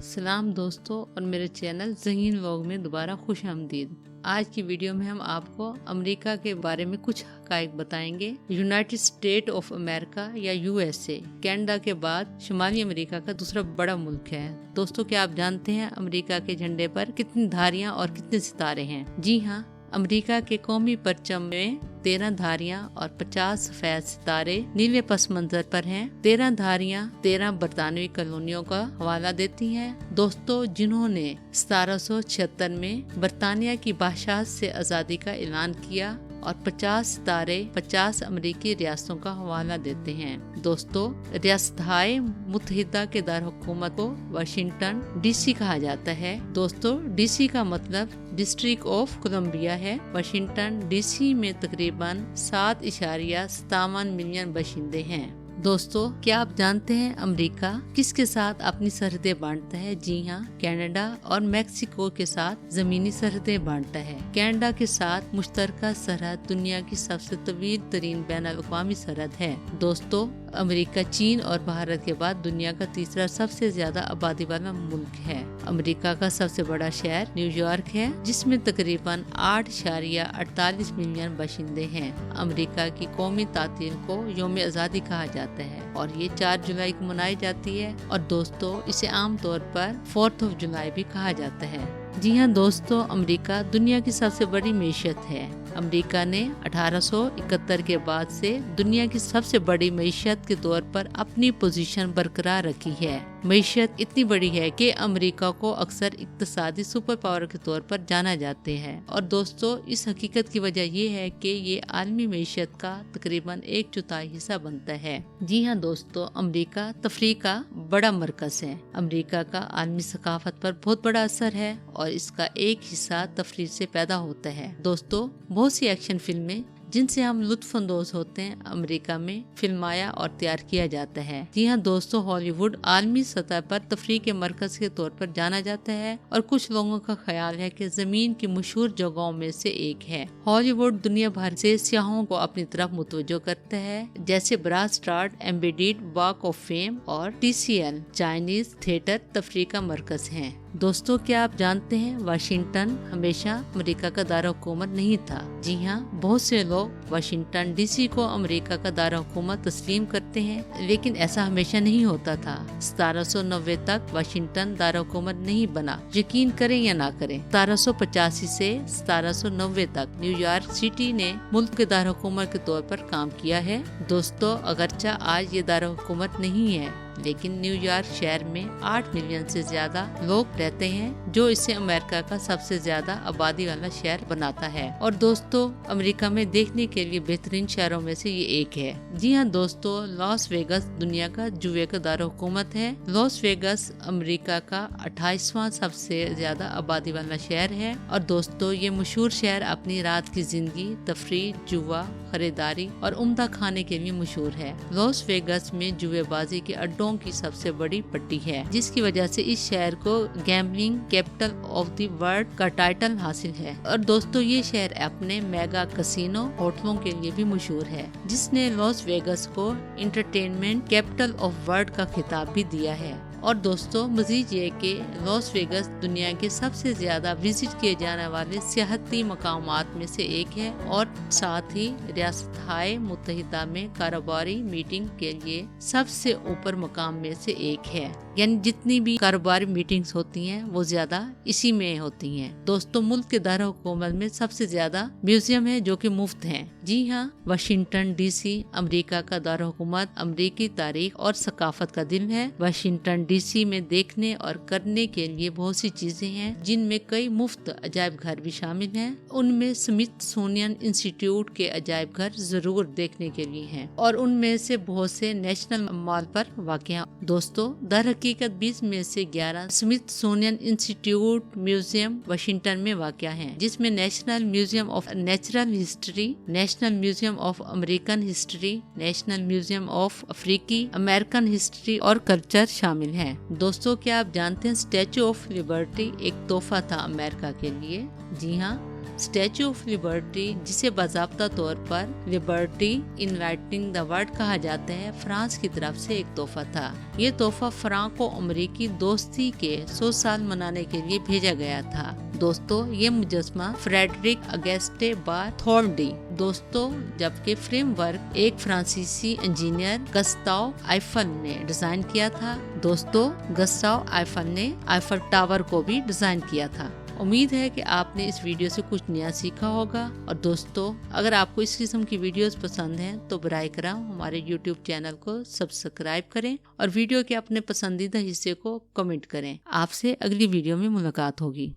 सलाम दोस्तों और मेरे चैनल ज़हीन व्लॉग में दोबारा खुश आमदीद। आज की वीडियो में हम आपको अमेरिका के बारे में कुछ हक़ाइक़ बताएंगे। यूनाइटेड स्टेट ऑफ अमेरिका या यूएसए कनाडा के बाद शुमाली अमेरिका का दूसरा बड़ा मुल्क है। दोस्तों, क्या आप जानते हैं अमेरिका के झंडे पर कितनी धारियां और कितने सितारे हैं? जी हाँ, अमेरिका के कौमी परचम में 13 धारियां और 50 सफेद सितारे नीले पस मंजर पर हैं। 13 धारियां 13 बरतानवी कॉलोनियों का हवाला देती हैं। दोस्तों, जिन्होंने 1776 में बरतानिया की बादशाहत से आज़ादी का ऐलान किया, और 50 सितारे 50 अमेरिकी रियासतों का हवाला देते हैं। दोस्तों, रियासत-ए मुत्तहिदा के दारहुकूमत को वाशिंगटन डीसी कहा जाता है। दोस्तों, डीसी का मतलब डिस्ट्रिक्ट ऑफ कोलंबिया है। वाशिंगटन डीसी में तकरीबन 7.57 मिलियन बाशिंदे हैं। दोस्तों, क्या आप जानते हैं अमेरिका किसके साथ अपनी सरहदें बांटता है? जी हाँ, कनाडा और मेक्सिको के साथ जमीनी सरहदें बांटता है। कनाडा के साथ मुश्तरका सरहद दुनिया की सबसे तवील तरीन बैनुल-अक़वामी सरहद है। दोस्तों, अमेरिका चीन और भारत के बाद दुनिया का तीसरा सबसे ज्यादा आबादी वाला मुल्क है। अमेरिका का सबसे बड़ा शहर न्यूयॉर्क है, जिसमें तकरीबन 8.48 मिलियन बाशिंदे हैं। अमेरिका की कौमी तातील को यौम आज़ादी कहा जाता है और ये 4 जुलाई को मनाई जाती है। और दोस्तों, इसे आम तौर पर 4th ऑफ जुलाई भी कहा जाता है। जी हाँ दोस्तों, अमेरिका दुनिया की सबसे बड़ी मईशत है। अमेरिका ने 1871 के बाद से दुनिया की सबसे बड़ी मईशत के तौर पर अपनी पोजीशन बरकरार रखी है। मईशत इतनी बड़ी है कि अमेरिका को अक्सर इक्तसादी सुपर पावर के तौर पर जाना जाते हैं। और दोस्तों, इस हकीकत की वजह ये है कि ये आलमी मईशत का तकरीबन 1/4 हिस्सा बनता है। जी हाँ दोस्तों, अमेरिका तफरीह का बड़ा मरकज है। अमेरिका का आलमी सकाफत पर बहुत बड़ा असर है और इसका एक हिस्सा तफरीह से पैदा होता है। दोस्तों, बहुत सी एक्शन फिल्में जिनसे हम लुत्फ अंदोज होते हैं अमेरिका में फिल्माया और तैयार किया जाता है। जी हाँ दोस्तों, हॉलीवुड आलमी सतह पर तफरीह के मरकज के तौर पर जाना जाता है और कुछ लोगों का ख्याल है कि जमीन की मशहूर जगहों में से एक है। हॉलीवुड दुनिया भर से सियाहों को अपनी तरफ मुतवज्जो करता है, जैसे brass stars, embedded walk of fame और TCL चाइनीज थिएटर तफरीह का मरकज है। दोस्तों, क्या आप जानते हैं वाशिंगटन हमेशा अमेरिका का दारहुकूमत नहीं था? जी हाँ, बहुत से लोग वाशिंगटन डीसी को अमेरिका का दारहुकूमत तस्लीम करते हैं, लेकिन ऐसा हमेशा नहीं होता था। 1790 तक वाशिंगटन दारहुकूमत नहीं बना। यकीन करें या ना करें, 1785 से 1790 तक न्यूयॉर्क सिटी ने मुल्क के दारहुकूमत के तौर पर काम किया है। दोस्तों, अगरचा आज ये दारहुकूमत नहीं है, लेकिन न्यूयॉर्क शहर में 8 मिलियन से ज्यादा लोग रहते हैं, जो इसे अमेरिका का सबसे ज्यादा आबादी वाला शहर बनाता है। और दोस्तों, अमेरिका में देखने के लिए बेहतरीन शहरों में से ये एक है। जी हाँ दोस्तों, लॉस वेगस दुनिया का जुए का दारहुकूमत है। लॉस वेगस अमेरिका का 28वां सबसे ज्यादा आबादी वाला शहर है। और दोस्तों, ये मशहूर शहर अपनी रात की जिंदगी, तफरीह, जुआ, खरीदारी और उम्दा खाने के लिए मशहूर है। लॉस वेगस में जुएबाजी के अड्डों की सबसे बड़ी पट्टी है, जिसकी वजह से इस शहर को gambling capital of the world का टाइटल हासिल है। और दोस्तों, ये शहर अपने मेगा कैसीनो होटलों के लिए भी मशहूर है, जिसने लॉस वेगस को एंटरटेनमेंट कैपिटल ऑफ वर्ल्ड का खिताब भी दिया है। और दोस्तों, मजीद ये कि लॉस वेगस दुनिया के सबसे ज्यादा विजिट किए जाने वाले सियाहती मकामात में से एक है और साथ ही रियासत-ए मुत्तहिदा में कारोबारी मीटिंग के लिए सबसे ऊपर मकाम में से एक है। यानी जितनी भी कारोबारी मीटिंग्स होती हैं वो ज्यादा इसी में होती हैं। दोस्तों, मुल्क के दारहुकूमत में सबसे ज्यादा म्यूजियम है जो कि मुफ्त हैं। जी हाँ, वाशिंगटन डीसी अमेरिका का दारहुकूमत अमेरिकी तारीख और सकाफत का दिल है। वाशिंगटन डीसी में देखने और करने के लिए बहुत सी चीजें हैं, जिनमें कई मुफ्त अजायब घर भी शामिल हैं। उनमें स्मिथसोनियन इंस्टीट्यूट के अजायब घर जरूर देखने के लिए हैं और उनमें से बहुत से नेशनल मॉल पर वाक़। दोस्तों, दर हकीकत 20 में से 11 स्मिथसोनियन इंस्टीट्यूट म्यूजियम वाशिंगटन में वाक़ हैं, जिसमें national museum of natural history, national museum of American history, national museum of अफ्रीकी अमेरिकन हिस्ट्री और कल्चर शामिल हैं। दोस्तों, क्या आप जानते हैं स्टैचू ऑफ लिबर्टी एक तोहफा था अमेरिका के लिए? जी हाँ, स्टैचू ऑफ लिबर्टी, जिसे बाज़ाब्ता तौर पर लिबर्टी इनवाइटिंग द वर्ल्ड कहा जाता है, फ्रांस की तरफ से एक तोहफा था। ये तोहफा फ्रांको अमेरिकी दोस्ती के 100 साल मनाने के लिए भेजा गया था। दोस्तों, ये मुजस्मा फ्रेडरिक अगस्टे बार्थोल्डी दोस्तों, जबकि फ्रेमवर्क एक फ्रांसीसी इंजीनियर गस्ताव आइफल ने डिजाइन किया था। दोस्तों, गस्ताव आइफल ने आइफल टावर को भी डिजाइन किया था। उम्मीद है कि आपने इस वीडियो से कुछ नया सीखा होगा। और दोस्तों, अगर आपको इस किस्म की वीडियोस पसंद हैं तो बराए करम हमारे YouTube चैनल को सब्सक्राइब करें और वीडियो के अपने पसंदीदा हिस्से को कमेंट करें। आपसे अगली वीडियो में मुलाकात होगी।